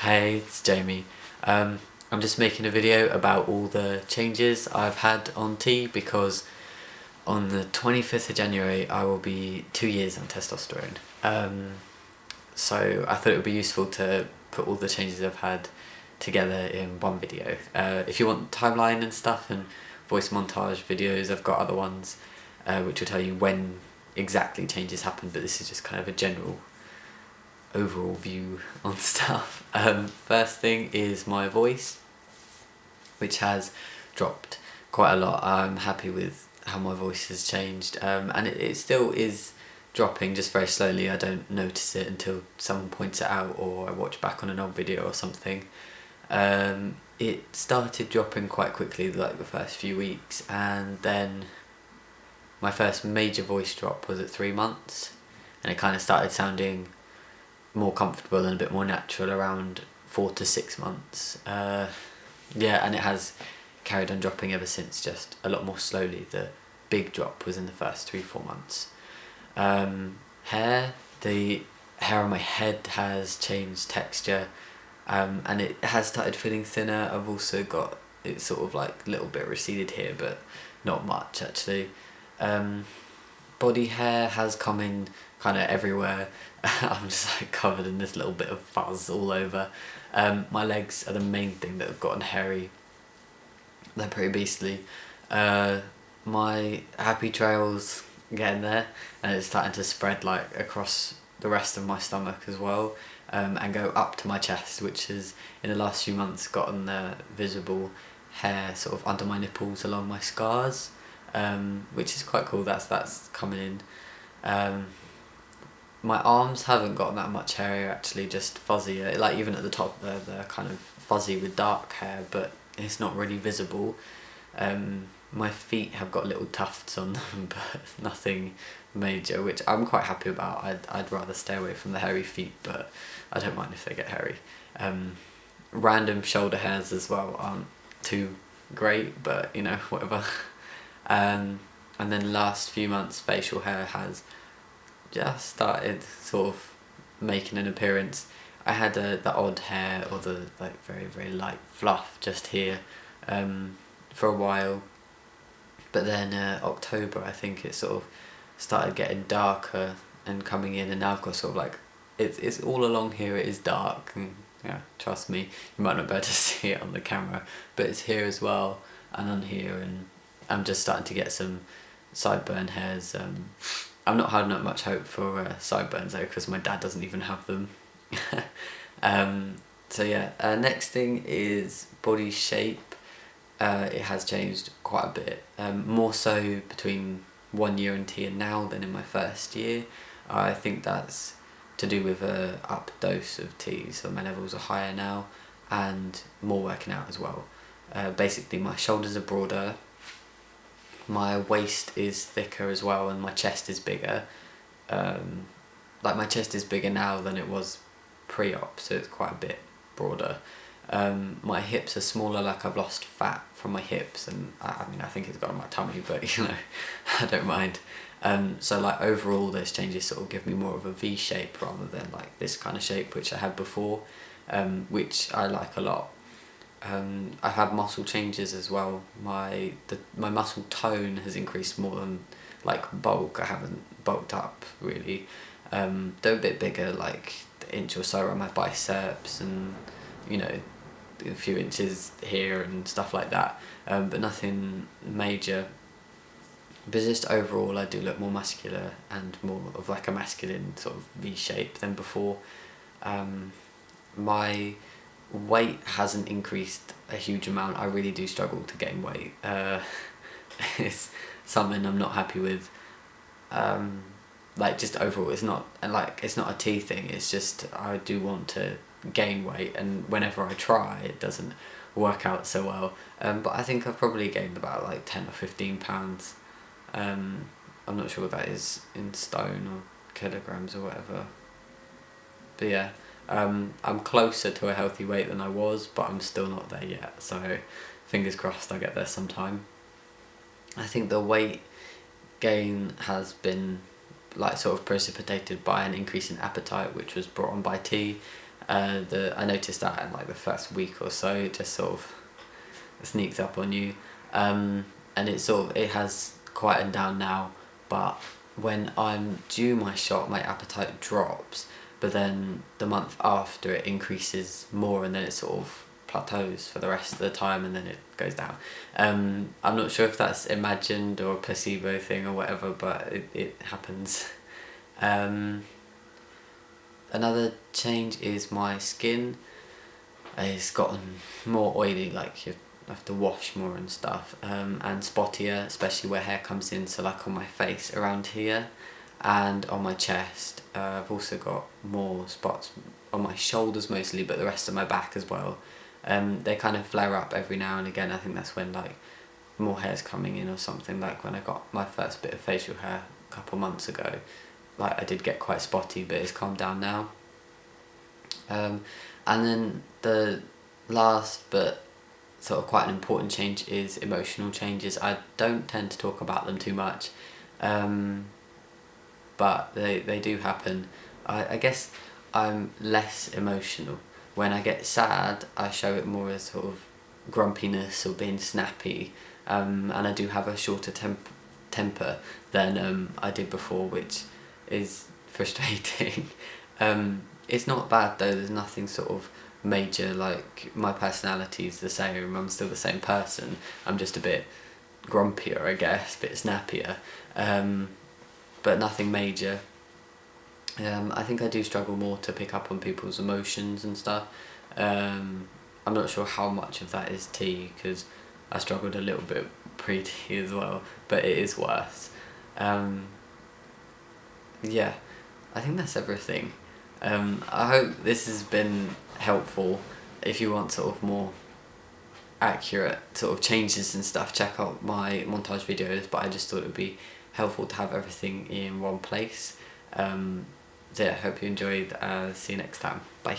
Hey, it's Jamie. I'm just making a video about all the changes I've had on tea because on the 25th of January I will be 2 years on testosterone. So I thought it would be useful to put all the changes I've had together in one video. If you want timeline and stuff and voice montage videos, I've got other ones which will tell you when exactly changes happen, but this is just kind of a general overall view on stuff. First thing is my voice, which has dropped quite a lot. I'm happy with how my voice has changed, and it still is dropping, just very slowly. I don't notice it until someone points it out or I watch back on an old video or something. It started dropping quite quickly, like the first few weeks, and then my first major voice drop was at 3 months, and it kind of started sounding more comfortable and a bit more natural around 4 to 6 months. Yeah, and it has carried on dropping ever since, just a lot more slowly. The big drop was in the first 3-4 months. The hair on my head has changed texture, and it has started feeling thinner. I've also got it sort of like a little bit receded here, but not much actually. Body hair has come in kind of everywhere. I'm just like covered in this little bit of fuzz all over. My legs are the main thing that have gotten hairy. They're pretty beastly. My happy trails getting there, and it's starting to spread like across the rest of my stomach as well, and go up to my chest, which has in the last few months gotten visible hair sort of under my nipples along my scars, which is quite cool. That's coming in. My arms haven't got that much hair actually, just fuzzier. Like even at the top they're kind of fuzzy with dark hair, but it's not really visible. My feet have got little tufts on them, but nothing major, which I'm quite happy about. I'd rather stay away from the hairy feet, but I don't mind if they get hairy. Random shoulder hairs as well aren't too great, but you know, whatever. And then last few months facial hair has just started sort of making an appearance. I had the odd hair or the like very light fluff just here for a while, but then October I think it sort of started getting darker and coming in, and now I've got sort of like it's all along here. It is dark, and yeah, trust me, you might not be able to see it on the camera, but it's here as well and on here, and I'm just starting to get some sideburn hairs. I'm not holding up much hope for sideburns though, because my dad doesn't even have them. So yeah, next thing is body shape. It has changed quite a bit, more so between 1 year in tea and now than in my first year. I think that's to do with a up dose of tea, so my levels are higher now, and more working out as well. Basically my shoulders are broader, my waist is thicker as well, and my chest is bigger. Like my chest is bigger now than it was pre-op, so it's quite a bit broader. My hips are smaller, like I've lost fat from my hips, and I mean I think it's got on my tummy, but you know, I don't mind. So like overall those changes sort of give me more of a V shape rather than like this kind of shape which I had before, which I like a lot. I've had muscle changes as well. My muscle tone has increased more than like bulk. I haven't bulked up really. They're a bit bigger, like an inch or so around my biceps, and you know, a few inches here and stuff like that, but nothing major. But just overall I do look more muscular and more of like a masculine sort of V shape than before. My weight hasn't increased a huge amount. I really do struggle to gain weight. It's something I'm not happy with. Like just overall it's not a tea thing, it's just I do want to gain weight, and whenever I try it doesn't work out so well. But I think I've probably gained about like 10 or 15 pounds. I'm not sure what that is in stone or kilograms or whatever, but yeah, I'm closer to a healthy weight than I was, but I'm still not there yet, so fingers crossed I get there sometime. I think the weight gain has been like sort of precipitated by an increase in appetite, which was brought on by tea. I noticed that in like the first week or so, it just sort of sneaks up on you, and it has quietened down now. But when I'm due my shot, my appetite drops, but then the month after it increases more, and then it sort of plateaus for the rest of the time, and then it goes down. I'm not sure if that's imagined or a placebo thing or whatever, but it happens. Another change is my skin. It's gotten more oily, like you have to wash more and stuff, and spottier, especially where hair comes in, so like on my face around here and on my chest. I've also got more spots on my shoulders mostly, but the rest of my back as well. They kind of flare up every now and again. I think that's when like more hair's coming in or something, like when I got my first bit of facial hair a couple months ago. Like I did get quite spotty, but it's calmed down now. And then the last but sort of quite an important change is emotional changes. I don't tend to talk about them too much, but they do happen. I guess I'm less emotional. When I get sad, I show it more as sort of grumpiness or being snappy, and I do have a shorter temper than I did before, which is frustrating. It's not bad though, there's nothing sort of major, like my personality's the same, I'm still the same person, I'm just a bit grumpier I guess, a bit snappier, but nothing major. I think I do struggle more to pick up on people's emotions and stuff. I'm not sure how much of that is tea, because I struggled a little bit pre-tea as well, but it is worse. Yeah, I think that's everything. I hope this has been helpful. If you want sort of more accurate sort of changes and stuff, check out my montage videos, but I just thought it would be helpful to have everything in one place. So yeah, hope you enjoyed. See you next time. Bye.